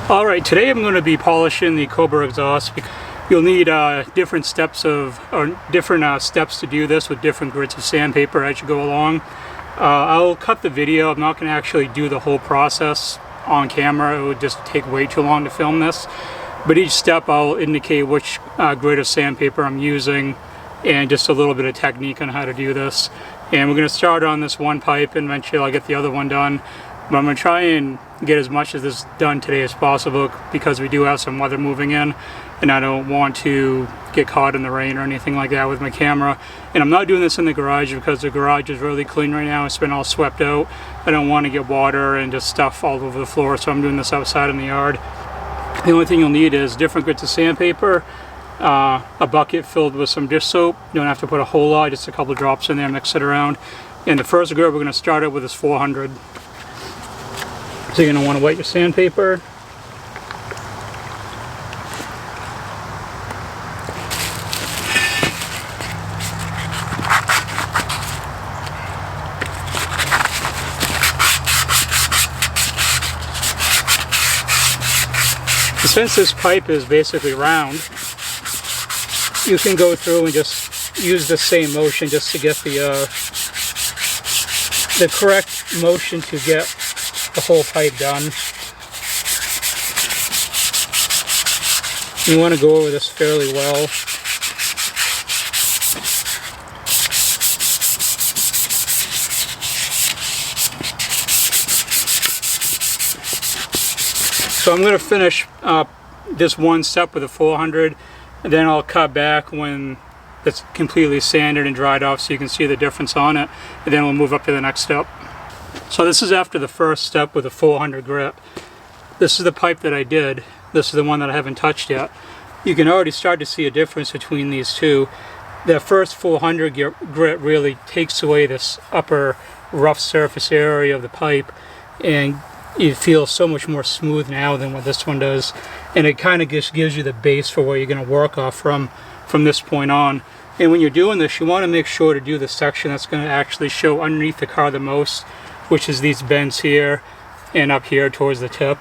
Alright, today I'm going to be polishing the Cobra exhaust. You'll need different steps to do this with different grits of sandpaper as you go along. I'll cut the video. I'm not going to actually do the whole process on camera. It would just take way too long to film this. But each step I'll indicate which grit of sandpaper I'm using and just a little bit of technique on how to do this. And we're going to start on this one pipe and eventually I'll get the other one done. But I'm going to try and get as much of this done today as possible because we do have some weather moving in and I don't want to get caught in the rain or anything like that with my camera. And I'm not doing this in the garage because the garage is really clean right now. It's been all swept out. I don't want to get water and just stuff all over the floor, so I'm doing this outside in the yard. The only thing you'll need is different grits of sandpaper, a bucket filled with some dish soap. You don't have to put a whole lot, just a couple drops in there, mix it around. And the first grit we're going to start it with is 400. So you're going to want to wet your sandpaper. Since this pipe is basically round, you can go through and just use the same motion just to get the correct motion to get the whole pipe done. You want to go over this fairly well. So I'm going to finish this one step with a 400, and then I'll cut back when it's completely sanded and dried off so you can see the difference on it, and then we'll move up to the next step. So this is after the first step with a 400 grit. This is the pipe that I did. This is the one that I haven't touched yet. You can already start to see a difference between these two. The first 400 grit really takes away this upper rough surface area of the pipe, and it feels so much more smooth now than what this one does. And it kind of just gives you the base for where you're going to work off from this point on. And when you're doing this, you want to make sure to do the section that's going to actually show underneath the car the most, which is these bends here and up here towards the tip.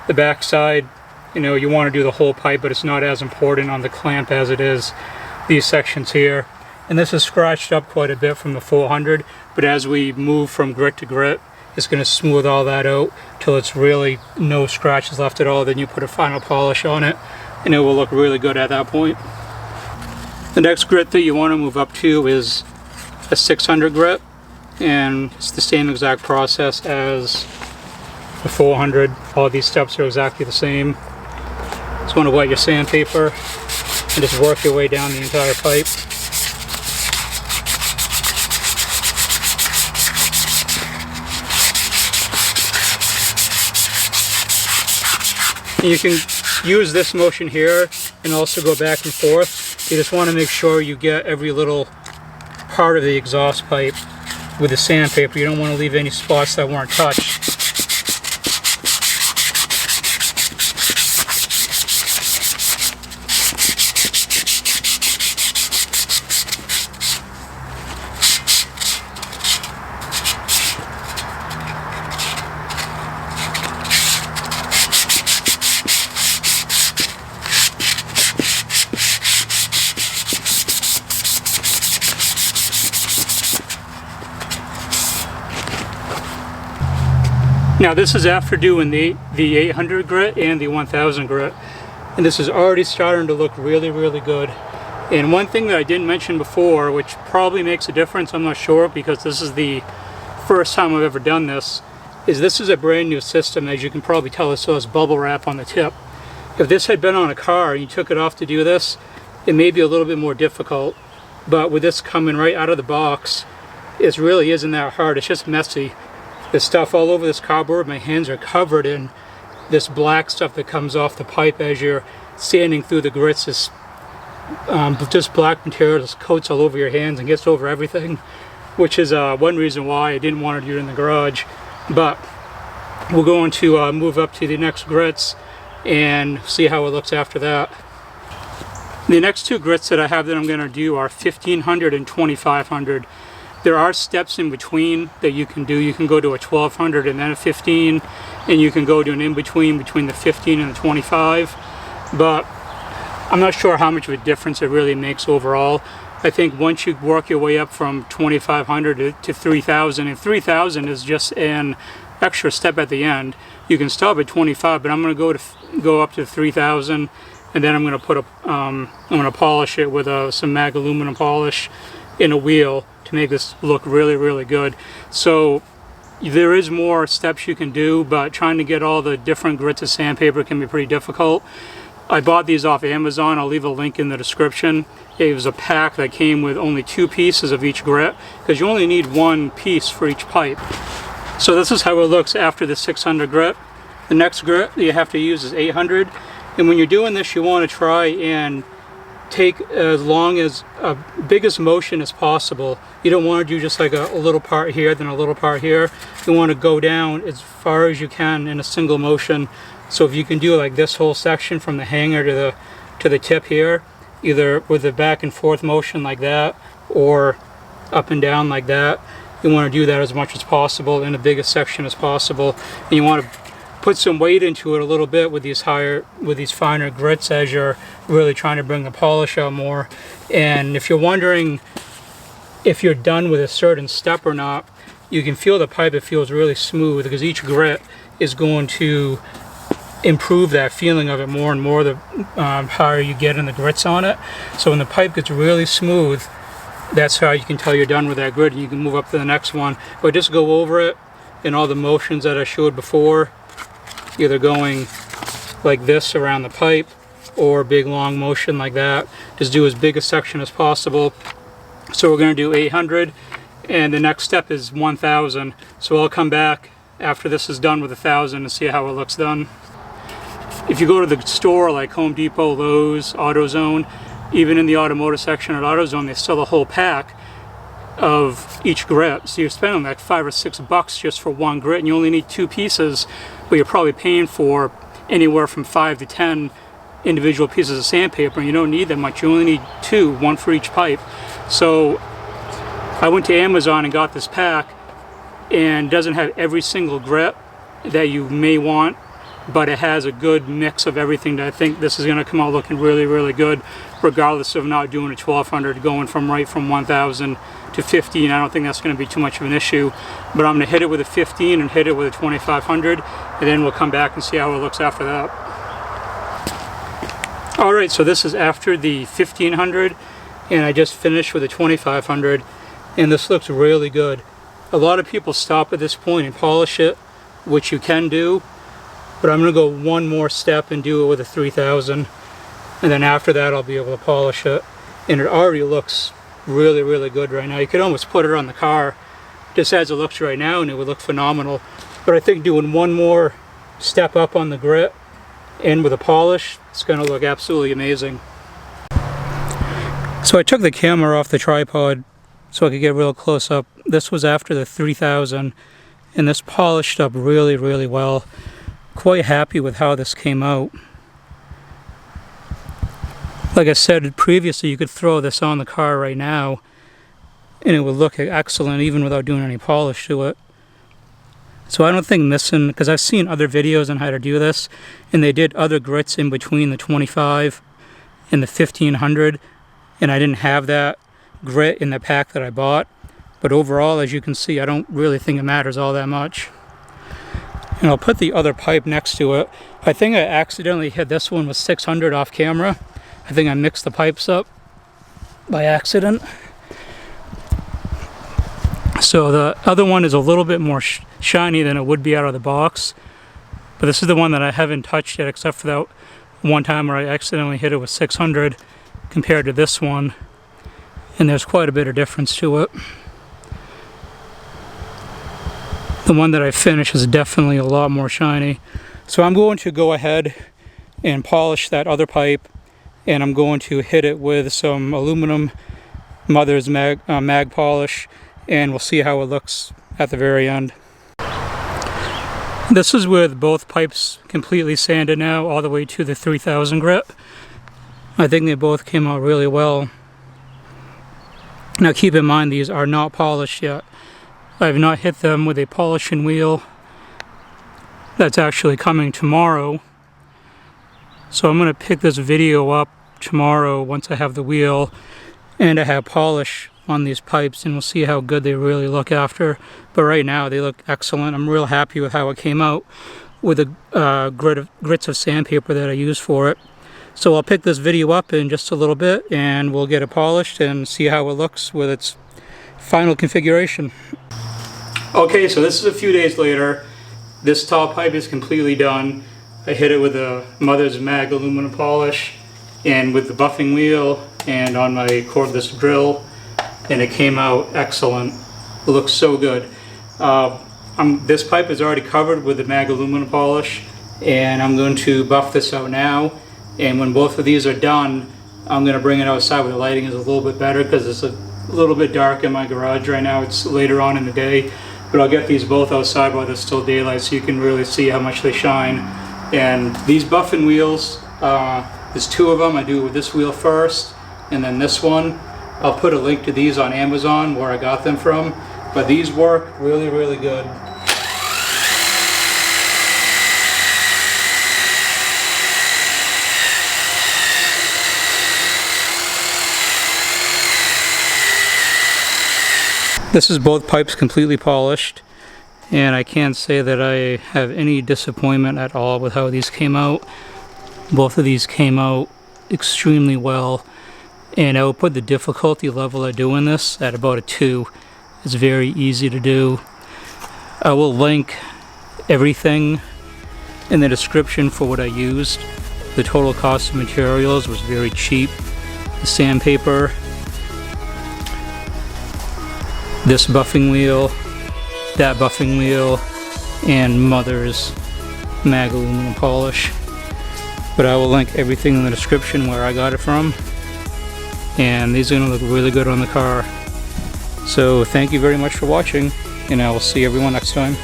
The back side, you want to do the whole pipe, but it's not as important on the clamp as it is these sections here. And this is scratched up quite a bit from the 400, but as we move from grit to grit, it's going to smooth all that out till it's really no scratches left at all. Then you put a final polish on it and it will look really good at that point. The next grit that you want to move up to is a 600 grit, and it's the same exact process as the 400. All these steps are exactly the same. Just want to wet your sandpaper and just work your way down the entire pipe. You can use this motion here and also go back and forth. You just want to make sure you get every little part of the exhaust pipe with the sandpaper. You don't want to leave any spots that weren't touched. Now this is after doing the 800 grit and the 1000 grit, and this is already starting to look really, really good. And one thing that I didn't mention before, which probably makes a difference, I'm not sure because this is the first time I've ever done this, is a brand new system. As you can probably tell, it still has bubble wrap on the tip. If this had been on a car and you took it off to do this, it may be a little bit more difficult, but with this coming right out of the box, it really isn't that hard. It's just messy. There's stuff all over this cardboard. My hands are covered in this black stuff that comes off the pipe as you're sanding through the grits. This just black material just coats all over your hands and gets over everything, which is one reason why I didn't want to do it in the garage. But we're going to move up to the next grits and see how it looks after that. The next two grits that I have that I'm going to do are 1500 and 2500. There are steps in between that you can do. You can go to a 1200 and then a 15, and you can go to an in-between between the 15 and the 25, but I'm not sure how much of a difference it really makes overall. I think once you work your way up from 2500 to 3000, and 3000 is just an extra step at the end, you can stop at 25, but I'm going to go up to 3000, and then I'm going to put I'm going to polish it with some mag aluminum polish in a wheel to make this look really, really good. So there is more steps you can do, but trying to get all the different grits of sandpaper can be pretty difficult. I bought these off Amazon. I'll leave a link in the description. It was a pack that came with only 2 pieces of each grit, because you only need 1 piece for each pipe. So this is how it looks after the 600 grit. The next grit that you have to use is 800, and when you're doing this, you want to try and take as biggest motion as possible. You don't want to do just like a little part here, then a little part here. You want to go down as far as you can in a single motion. So if you can do like this whole section from the hanger to the tip here, either with a back and forth motion like that, or up and down like that, you want to do that as much as possible in the biggest section as possible. And you want to put some weight into it a little bit with these finer grits as you're really trying to bring the polish out more. And if you're wondering if you're done with a certain step or not, you can feel the pipe. It feels really smooth because each grit is going to improve that feeling of it more and more the higher you get in the grits on it. So when the pipe gets really smooth, that's how you can tell you're done with that grit, and you can move up to the next one. But just go over it in all the motions that I showed before, either going like this around the pipe or big long motion like that. Just do as big a section as possible. So we're going to do 800, and the next step is 1000. So I'll come back after this is done with 1000 and see how it looks done. If you go to the store like Home Depot, Lowe's, AutoZone, even in the automotive section at AutoZone, they sell a whole pack of each grit. So you're spending like $5 or $6 just for 1 grit, and you only need 2 pieces, but you're probably paying for anywhere from 5 to 10 individual pieces of sandpaper, and you don't need that much. You only need 2, 1 for each pipe. So I went to Amazon and got this pack, and it doesn't have every single grit that you may want, but it has a good mix of everything that I think this is going to come out looking really, really good, regardless of not doing a 1200, going from 1000 to 15. I don't think that's going to be too much of an issue, but I'm going to hit it with a 15 and hit it with a 2500, and then we'll come back and see how it looks after that. Alright, so this is after the 1500, and I just finished with a 2500, and this looks really good. A lot of people stop at this point and polish it, which you can do, but I'm going to go one more step and do it with a 3000, and then after that I'll be able to polish it, and it already looks really, really good right now. You could almost put it on the car just as it looks right now and it would look phenomenal. But I think doing one more step up on the grit and with a polish, it's going to look absolutely amazing. So I took the camera off the tripod so I could get real close up. This was after the 3000, and this polished up really, really well. Quite happy with how this came out. Like I said previously, you could throw this on the car right now and it would look excellent even without doing any polish to it. So I don't think missing, because I've seen other videos on how to do this, and they did other grits in between the 25 and the 1500, and I didn't have that grit in the pack that I bought. But overall, as you can see, I don't really think it matters all that much. And I'll put the other pipe next to it. I think I accidentally hit this one with 600 off camera. I think I mixed the pipes up by accident. So the other one is a little bit more shiny than it would be out of the box. But this is the one that I haven't touched yet, except for that one time where I accidentally hit it with 600 compared to this one. And there's quite a bit of difference to it. The one that I finished is definitely a lot more shiny. So I'm going to go ahead and polish that other pipe, and I'm going to hit it with some aluminum Mother's mag polish, and we'll see how it looks at the very end. This is with both pipes completely sanded now, all the way to the 3000 grit. I think they both came out really well. Now keep in mind, these are not polished yet. I have not hit them with a polishing wheel. That's actually coming tomorrow. So I'm going to pick this video up tomorrow once I have the wheel and I have polish on these pipes, and we'll see how good they really look after. But right now they look excellent. I'm real happy with how it came out with the grits of sandpaper that I used for it. So I'll pick this video up in just a little bit and we'll get it polished and see how it looks with its final configuration. Okay, so this is a few days later. This top pipe is completely done. I hit it with a Mother's Mag aluminum polish and with the buffing wheel and on my cordless drill, and it came out excellent. It looks so good. This pipe is already covered with the Mag aluminum polish, and I'm going to buff this out now. And when both of these are done, I'm going to bring it outside where the lighting is a little bit better, because it's a little bit dark in my garage right now. It's later on in the day, but I'll get these both outside while there's still daylight so you can really see how much they shine. And these buffing wheels, there's two of them. I do it with this wheel first and then this one. I'll put a link to these on Amazon where I got them from, but these work really, really good. This is both pipes completely polished, and I can't say that I have any disappointment at all with how these came out. Both of these came out extremely well, and I will put the difficulty level of doing this at about a 2. It's very easy to do. I will link everything in the description for what I used. The total cost of materials was very cheap. The sandpaper, this buffing wheel, that buffing wheel, and Mother's Mag aluminum polish. But I will link everything in the description where I got it from, and these are going to look really good on the car. So thank you very much for watching, and I will see everyone next time.